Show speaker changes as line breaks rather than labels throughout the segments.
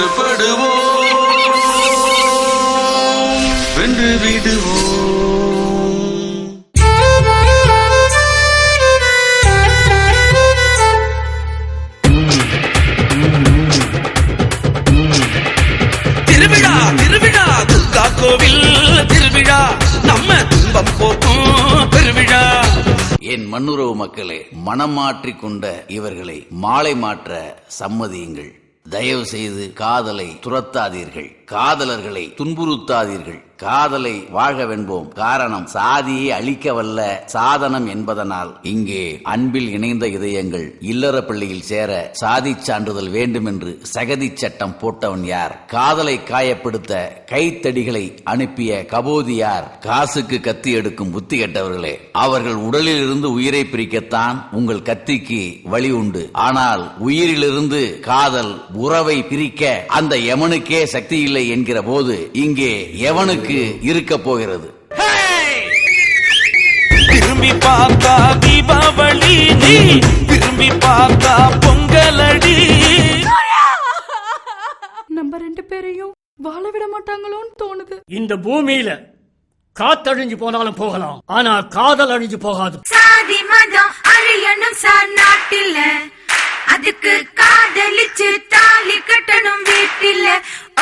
ஒன்றுபடுவோம், வென்று விடுவோம். திருவிழா திருவிழா துர்கா கோவில் திருவிழா, நம்ம துன்பம் போக்கும் பெருவிழா.
என் மண்ணுறவு மக்களே, மனம் மாற்றிக் கொண்ட இவர்களை மாலை மாற்ற சம்மதியுங்கள். தயவு செய்து காதலை துரத்தாதீர்கள், காதலர்களை துன்புறுத்தாதீர்கள். காதலை வாழ்கவென்போம். காரணம், சாதியை அழிக்க வல்ல சாதனம் என்பதனால் இங்கே அன்பில் இணைந்த இதயங்கள் இல்லற பள்ளியில் சேர சாதி சான்றிதழ் வேண்டும் என்று சகதி சட்டம் போட்டவன் யார்? காதலை காயப்படுத்த கைத்தடிகளை அனுப்பிய கபோதி யார்? காசுக்கு கத்தி எடுக்கும் புத்தி கெட்டவர்களே, அவர்கள் உடலில் இருந்து உயிரை பிரிக்கத்தான் உங்கள் கத்திக்கு வழி உண்டு. ஆனால் உயிரிலிருந்து காதல் உறவை பிரிக்க அந்த யமனுக்கே சக்தி இல்லை என்கிற போது இங்கே எவனுக்கு இருக்க போகிறது?
திரும்பி பார்த்தா தீபாவளி, நீ திரும்பி பார்த்தா பொங்கலடி.
நம்ம 2 பேரையும் வாழ விட மாட்டாங்களோன்னு தோணுது.
இந்த பூமியில காத்தழிஞ்சு போனாலும் போகலாம், ஆனா காதல் அழிஞ்சு போகாது.
சாதி மதம் அழியணும் சார் நாட்டில, அதுக்கு காதலிச்சு தாலி கட்டணும் வீட்டில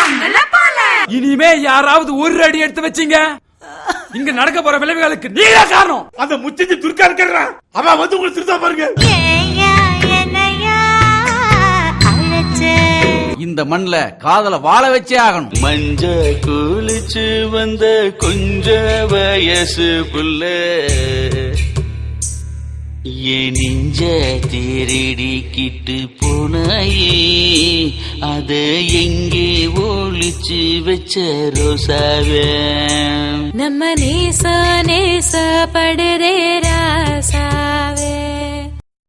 உங்களை போல.
இனிமே யாராவது ஒரு அடி எடுத்து வச்சீங்க, இங்க நடக்க போற விளைவுகளுக்கு நீங்க காரணம்.
அந்த முச்சந்தி துர்கா இருக்கிறா, அவன் வந்து உங்களை திருத்தா பாருங்க.
இந்த மண்ல காதல வாழ வச்சே ஆகணும்.
மஞ்ச குளிச்சு வந்த கொஞ்ச வயசு புள்ள, என் நெஞ்ச திருடிக்கிட்டு போனாயே, அத எங்கே ஒளிச்சு வச்ச ரோசாவே.
நம்ம நேச நேச படுதே